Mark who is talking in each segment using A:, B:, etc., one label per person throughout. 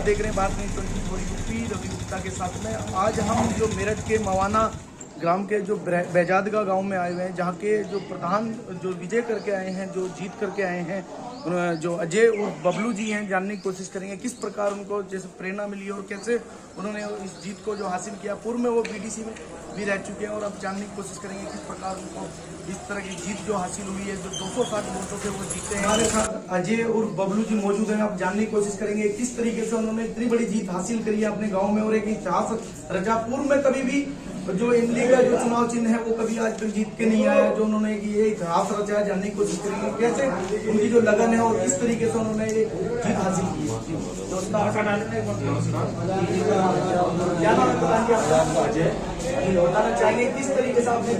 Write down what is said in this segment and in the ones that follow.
A: देख रहे हैं भारत न्यूज़ 24 यूपी, रवि गुप्ता के साथ में। आज हम जो मेरठ के मवाना ग्राम के जो बैजादगा गांव में आए हुए हैं, जहां के जो प्रधान जो विजय करके आए हैं, जो जीत करके आए हैं, जो अजय उर्फ बबलू जी हैं, जानने की कोशिश करेंगे किस प्रकार उनको जैसे प्रेरणा मिली और कैसे उन्होंने इस जीत को जो हासिल किया। पूर्व में वो बीडीसी में भी रह चुके हैं और अब जानने की कोशिश करेंगे किस प्रकार उनको इस तरह की जीत जो हासिल हुई है, जो 260 वोटों से वो जीते हैं। हमारे साथ अजय उर्फ बबलू जी मौजूद हैं। अब जानने की कोशिश करेंगे किस तरीके से उन्होंने इतनी बड़ी जीत हासिल करी है अपने गाँव में और एक इतिहास रचा। पूर्व में कभी भी जो इमली का जो चुनाव चिन्ह है वो कभी आज तक जीत के नहीं आया, जो उन्होंने ये इतिहास रचा। जानने की कोशिश करेंगे कैसे उनकी जो लगन है और किस तरीके से उन्होंने ये जीत हासिल की है। क्या नाम बताएंगे आपका? अजय, बताना चाहेंगे किस तरीके से आपने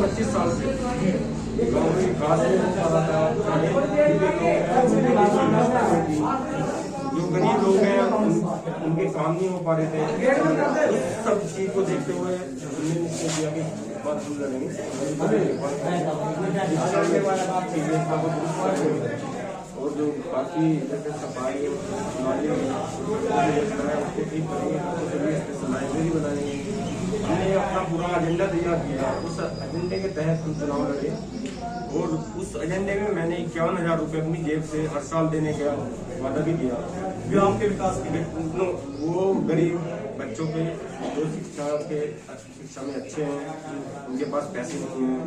B: 25 साल से गाँव में विकास जो गरीब लोग हैं उनके काम नहीं हो पा रहे थे। उस सब चीज को देखते हुए हमने निश्चय किया कि बात दूर लड़ेंगे और जो बाकी जैसे सफाई नाली उसको ठीक करेंगे, लाइब्रेरी बनाएंगे। हमने अपना पूरा एजेंडा तैयार किया। उस एजेंडे के तहत हम चुनाव लड़े और उस एजेंडे में मैंने 51,000 रुपये अपनी जेब से हर साल देने का वादा भी किया।
A: गाँव के विकास के लिए
B: वो गरीब बच्चों पे जो शिक्षा में अच्छे हैं, उनके पास पैसे नहीं हैं,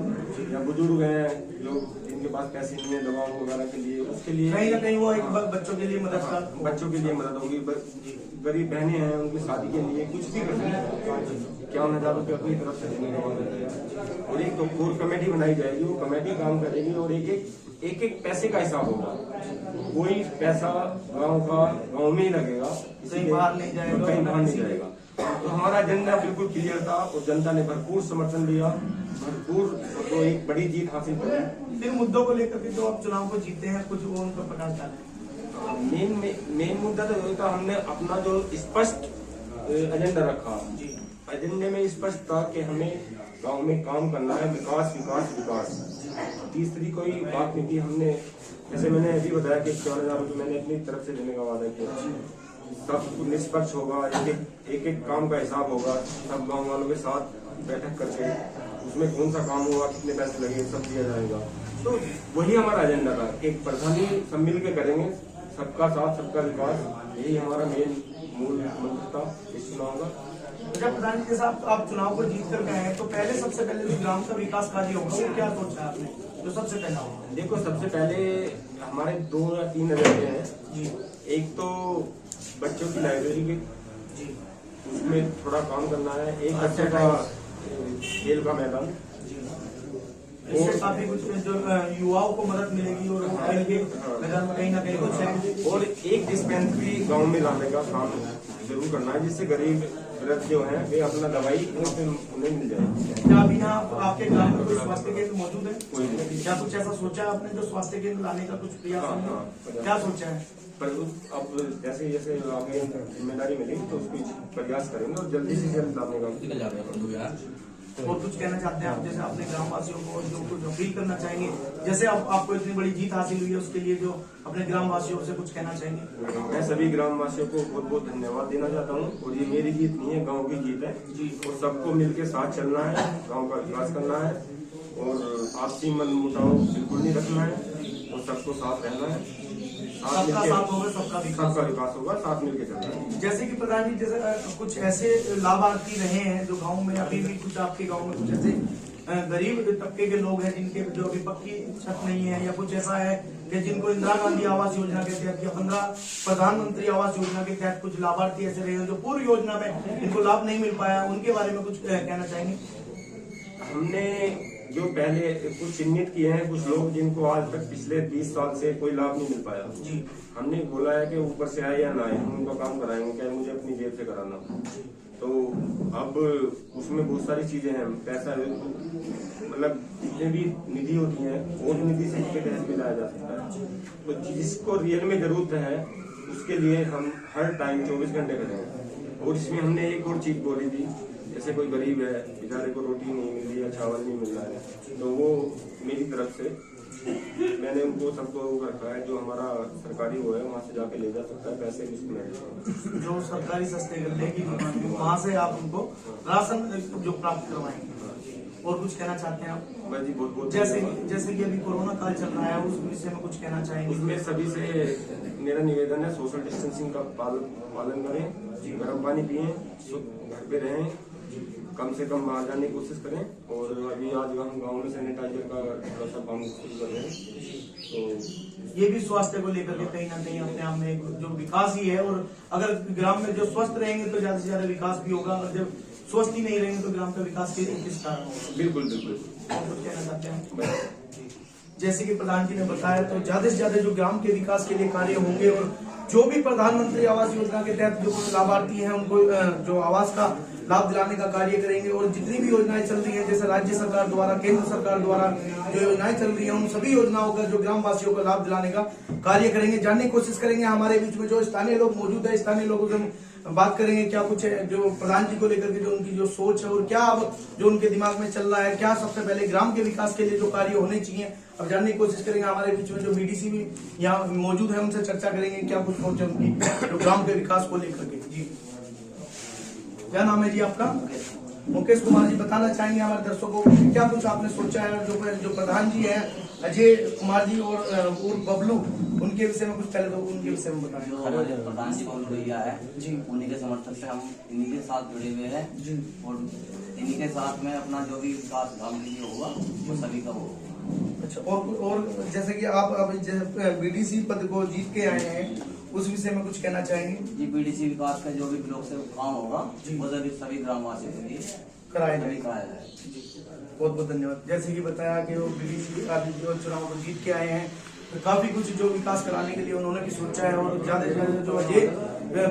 B: या बुजुर्ग हैं लोग जिनके पास पैसे नहीं है दवाओं वगैरह के लिए, उसके लिए
A: कहीं ना कहीं वो एक बच्चों के लिए मदद
B: होगी। गरीब बहनें हैं उनकी शादी के लिए कुछ भी कर सकते। 51,000 रुपये अपनी तरफ से देने का वादा किया। और एक तो कोर कमेटी बनाई जाएगी, वो कमेटी काम करेगी और एक पैसे का हिसाब होगा। कोई पैसा गांव में ही लगेगा,
A: कहीं बाहर नहीं जाएगा।
B: तो हमारा एजेंडा बिल्कुल क्लियर था और जनता ने भरपूर समर्थन दिया, भरपूर तो एक बड़ी जीत हासिल करी।
A: फिर मुद्दों को लेकर के जो आप चुनाव को जीते हैं, कुछ वो उनका प्रकाश डालें।
B: मेन मुद्दा तो ये था, हमने अपना जो स्पष्ट एजेंडा रखा। एजेंडे में स्पष्ट था कि हमें गांव में काम करना है, विकास विकास विकास। तीसरी कोई बात नहीं थी। हमने जैसे मैंने अभी बताया कि 51,000 रुपये मैंने अपनी तरफ से देने का वादा किया। सब निष्पक्ष होगा, एक काम का हिसाब होगा, सब गांव वालों के साथ बैठक करके उसमें कौन सा काम होगा, कितने पैसे लगे, सब दिया जाएगा। तो वही हमारा एजेंडा था। एक प्रधानी सब मिल के करेंगे, सबका साथ सबका विकास, यही हमारा मूल मंत्र था इस चुनाव का।
A: जब प्रधान जी के साथ आप चुनाव को जीत कर गए हैं, तो पहले सबसे पहले जो ग्राम का विकास कार्य होगा वो क्या सोचा आपने, जो सबसे पहला होगा?
B: देखो, सबसे पहले हमारे 2 या 3 एजेंडे हैं जी। एक तो बच्चों की लाइब्रेरी की जी, उसमें थोड़ा काम करना है। एक बच्चे का खेल का मैदान जी,
A: इससे काफी कुछ जो युवाओं को मदद मिलेगी और वो खेल के मैदान में कहीं ना कहीं कुछ है।
B: और एक डिस्पेंसरी गांव में लाने का काम जरूर करना है, जिससे गरीब वृद्ध जो है वे अपना दवाई उन्हें मिल जाए।
A: क्या अभी यहाँ आपके ग्राम में कोई स्वास्थ्य केंद्र मौजूद है? क्या कुछ ऐसा सोचा है आपने जो स्वास्थ्य केंद्र लाने का कुछ प्रयास? क्या सोचा है?
B: पर अब जैसे जैसे आगे जिम्मेदारी मिलेगी तो उसको प्रयास करेंगे और जल्दी से जल्द लाने का।
A: और कुछ कहना चाहते हैं आप, जैसे अपने ग्रामवासियों को जो कुछ अपील करना चाहेंगे, जैसे आपको इतनी बड़ी जीत हासिल हुई है उसके लिए जो अपने ग्रामवासियों से कुछ कहना चाहेंगे?
B: मैं सभी ग्रामवासियों को बहुत बहुत धन्यवाद देना चाहता हूँ। और ये मेरी जीत नहीं है, गांव की जीत है जी। और सबको मिलकर साथ चलना है, गांव का विकास करना है और आपसी मन मुटाव बिल्कुल नहीं रखना है और सबको साथ रहना है।
A: सबका साथ होगा, सबका
B: विकास होगा, साथ मिलकर चलना है।
A: जैसे कि प्रधान जी, जैसे कुछ ऐसे लाभार्थी रहे हैं जो गांव में अभी भी कुछ आपके गांव में कुछ ऐसे गरीब तबके के लोग हैं जिनके जो अभी पक्की छत नहीं है, या कुछ ऐसा है कि जिनको इंदिरा गांधी आवास योजना के तहत या 15 प्रधानमंत्री आवास योजना के तहत कुछ लाभार्थी ऐसे रहे हैं जो पूर्व योजना में इनको लाभ नहीं मिल पाया, उनके बारे में कुछ कहना चाहेंगे?
B: हमने जो पहले कुछ चिन्हित किए हैं कुछ लोग जिनको आज तक पिछले 20 साल से कोई लाभ नहीं मिल पाया जी, हमने बोला है कि ऊपर से आए या ना आए हम उनका काम कराएंगे, क्या मुझे अपनी जेब से कराना। तो अब उसमें बहुत सारी चीजें हैं, पैसा मतलब जितने भी निधि होती है वो निधि से इसके तहत भी लाया जा सकता है। तो जिसको रियल में जरूरत है उसके लिए हम हर टाइम 24 घंटे करेंगे। और इसमें हमने एक और चीज बोली थी जैसे कोई गरीब है, बेचारे को रोटी नहीं मिल रही है, चावल नहीं मिल रहा है, तो वो मेरी तरफ से मैंने उनको सबको रखा है, जो हमारा सरकारी वो है वहाँ से जाके ले जा सकता है, पैसे मुफ्त में।
A: जो सरकारी सस्ते गल्ले की दुकान है वहाँ से आप उनको राशन जो प्राप्त करवाएंगे। और कुछ कहना चाहते हैं आप?
B: मैं जी बहुत बहुत
A: जैसे कि अभी कोरोना काल चल रहा है, उस विषय में कुछ कहना चाहेंगे?
B: उसमें सभी से मेरा निवेदन है, सोशल डिस्टेंसिंग का पालन करें, गर्म पानी पिएं, घर पे रहें, कम से कम बाहर जाने की कोशिश करें। और अभी आज हम गांव में सैनिटाइजर का थोड़ा सा काम शुरू कर रहे हैं, तो
A: ये भी स्वास्थ्य को लेकर के कहीं ना कहीं अपने आप में एक जो विकास ही है। और अगर ग्राम में जो स्वस्थ रहेंगे तो ज्यादा से ज्यादा विकास भी होगा, और जब स्वस्थ ही नहीं रहेंगे तो ग्राम का विकास किस कारण होगा?
B: बिल्कुल बिल्कुल।
A: और कुछ कहना चाहते हैं? जैसे कि प्रधान जी ने बताया, तो ज्यादा से ज्यादा जो ग्राम के विकास के लिए कार्य होंगे, और जो भी प्रधानमंत्री आवास योजना के तहत जो लाभार्थी हैं उनको जो आवास का लाभ दिलाने का कार्य करेंगे। और जितनी भी योजनाएं चल रही हैं, जैसे राज्य सरकार द्वारा, केंद्र सरकार द्वारा जो योजनाएं चल रही हैं, उन सभी योजनाओं का जो ग्रामवासियों को लाभ दिलाने का कार्य करेंगे। जानने की कोशिश करेंगे हमारे बीच में जो स्थानीय लोग मौजूद है, स्थानीय लोगों से बात करेंगे क्या कुछ है जो प्रधान जी को लेकर के जो उनकी जो सोच है, और क्या अब जो उनके दिमाग में चल रहा है, क्या सबसे पहले ग्राम के विकास के लिए जो कार्य होने चाहिए, अब जानने की कोशिश करेंगे। हमारे बीच में जो बीडीसी भी यहाँ मौजूद है, उनसे चर्चा करेंगे क्या कुछ सोच है उनकी जो ग्राम के विकास को लेकर के। जी, क्या नाम है जी आपका? मुकेश कुमार जी, बताना चाहेंगे हमारे दर्शकों को क्या कुछ आपने सोचा है? जो प्रधान जी है अजय कुमार जी और बबलू, उनके विषय में कुछ पहले तो उनके विषय में बताएं।
C: जो हमारे प्रधान जी बबलू भैया है
A: जी,
C: उन्हीं के समर्थन से हम इन्हीं के साथ जुड़े हुए हैं
A: जी,
C: और इन्हीं के साथ में अपना जो भी विकास ग्राम के लिए होगा वो सभी का होगा।
A: अच्छा, और जैसे कि आप अभी बीडीसी पद को जीत के आए हैं, उस विषय में कुछ कहना चाहेंगे?
C: जी, बीडीसी विकास का जो भी ब्लॉक से काम होगा
A: जी,
C: वो सभी ग्रामवासियों के लिए
A: कराया
C: सभी
A: जाएगा।
C: कराया जाएगा।
A: बहुत बहुत धन्यवाद। जैसे कि बताया कि वो बीडीसी अभी जो चुनाव को जीत के आए हैं, तो काफी कुछ जो विकास कराने के लिए उन्होंने भी सोचा है। और ज्यादा से ज्यादा जो अजय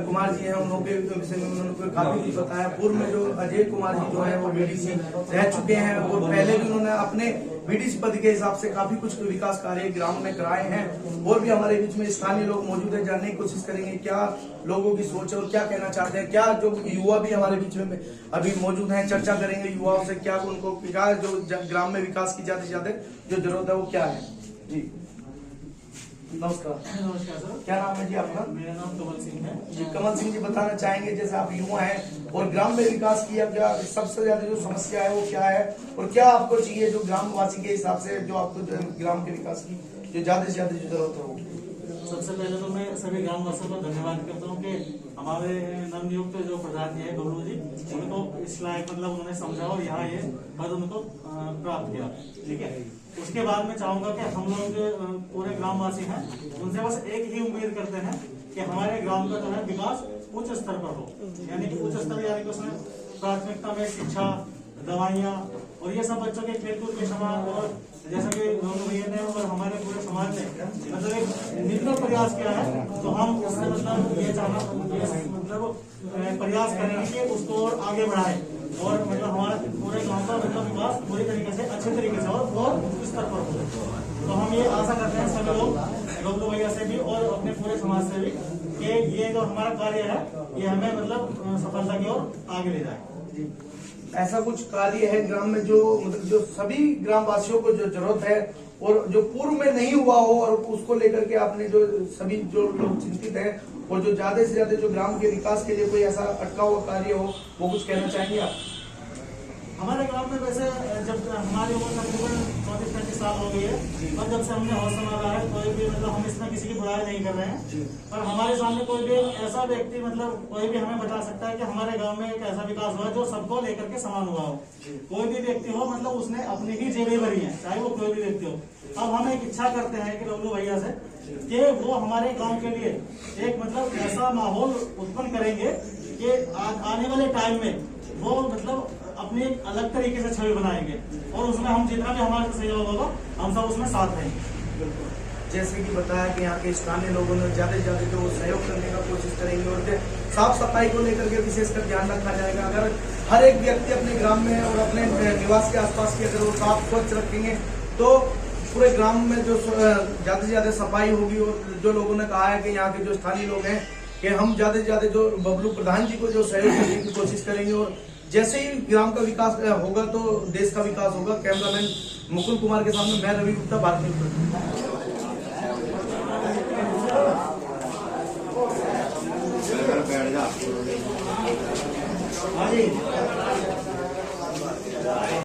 A: कुमार जी हैं, उनके विषय में उन्होंने काफी कुछ बताया। पूर्व में जो अजय कुमार जी जो है वो बीडीसी रह चुके हैं, और पहले भी उन्होंने अपने बीडीसी पद के हिसाब से काफी कुछ विकास कार्य ग्राम में कराए हैं। और भी हमारे बीच में स्थानीय लोग मौजूद है, जानने की कोशिश करेंगे क्या लोगों की सोच है और क्या कहना चाहते हैं। क्या जो युवा भी हमारे बीच में अभी मौजूद हैं, चर्चा करेंगे युवाओं से क्या उनको क्या जो ग्राम में विकास की ज्यादा से ज्यादा जो जरूरत है वो क्या है। जी, नमस्कार।
D: नमस्कार सर,
A: क्या नाम है जी आपका?
D: मेरा नाम कमल सिंह है।
A: जी, कमल सिंह जी, बताना चाहेंगे जैसे आप युवा हैं और ग्राम में विकास किया, क्या सबसे ज्यादा जो समस्या है वो क्या है, और क्या आपको चाहिए जो ग्रामवासी के हिसाब से जो आपको ग्राम के विकास की जो ज्यादा से ज्यादा जो जरूरत है वो?
D: सबसे पहले तो मैं सभी ग्रामवासियों को धन्यवाद करता हूँ कि हमारे नवनियुक्त जो प्रधान जी है बबलू जी, उनको इस लायक मतलब उन्होंने समझा और यहाँ ये पद उनको प्राप्त किया। ठीक है, उसके बाद मैं चाहूंगा कि हम लोग जो पूरे ग्रामवासी हैं उनसे बस एक ही उम्मीद करते हैं कि हमारे ग्राम का जो है विकास उच्च स्तर पर हो, यानी कि उच्च स्तर यानी कि उसमें प्राथमिकता में शिक्षा, दवाइयाँ और ये सब बच्चों के खेलकूद के समान, और जैसा कि भैया ने और हमारे पूरे समाज ने मतलब एक निरंतर प्रयास किया है, तो हम उससे मतलब ये प्रयास करेंगे कि उसको और आगे बढ़ाए, और मतलब हमारे पूरे गांव का मतलब विकास पूरी तरीके से अच्छे तरीके से और उच्च स्तर पर हो। तो हम ये आशा करते हैं सभी लोग, बबलू भैया से भी और अपने पूरे समाज से भी, कि ये जो हमारा कार्य है ये हमें मतलब सफलता की ओर आगे ले जाए।
A: ऐसा कुछ कार्य है ग्राम में जो मतलब जो सभी ग्रामवासियों को जो जरूरत है और जो पूर्व में नहीं हुआ हो, और उसको लेकर के आपने जो सभी जो लोग चिंतित हैं, और जो ज्यादा से ज्यादा जो ग्राम के विकास के लिए कोई ऐसा अटका हुआ कार्य हो, वो कुछ कहना चाहेंगे आप?
D: हमारे गांव में वैसे जब हमारी उम्र तकरीबन 34-35 साल हो गई है, और जब से हमने होश संभाला है, कोई भी मतलब हम इसमें किसी की बुराई नहीं कर रहे हैं, पर हमारे सामने कोई भी ऐसा व्यक्ति मतलब कोई भी हमें बता सकता है कि हमारे गांव में एक ऐसा विकास हुआ जो सबको लेकर के समान हुआ हो। कोई भी व्यक्ति हो मतलब उसने अपनी ही जेबें भरी है, चाहे वो कोई भी व्यक्ति हो। अब हम एक इच्छा करते हैं कि बबलू भैया से कि वो हमारे गाँव के लिए एक मतलब ऐसा माहौल उत्पन्न करेंगे कि आने वाले टाइम में वो मतलब अपनी एक अलग तरीके से छवि बनाएंगे, और उसमें हम जितना भी हमारे सहयोग होगा हम सब उसमें साथ रहेंगे।
A: जैसे कि बताया कि यहाँ के स्थानीय लोगों ने ज्यादा से ज्यादा जो सहयोग करने का कोशिश करेंगे, और साफ सफाई को लेकर के विशेषकर ध्यान रखा जाएगा। अगर हर एक व्यक्ति अपने ग्राम में और अपने निवास के आसपास की अगर वो साफ स्वच्छ रखेंगे तो पूरे ग्राम में जो ज्यादा से ज्यादा सफाई होगी। और जो लोगों ने कहा है कि यहाँ के जो स्थानीय लोग हैं कि हम ज्यादा से ज्यादा जो बबलू प्रधान जी को जो सहयोग करने की कोशिश करेंगे, और जैसे ही ग्राम का विकास होगा तो देश का विकास होगा। कैमरामैन मुकुल कुमार के सामने मैं रवि गुप्ता, भारत न्यूज़।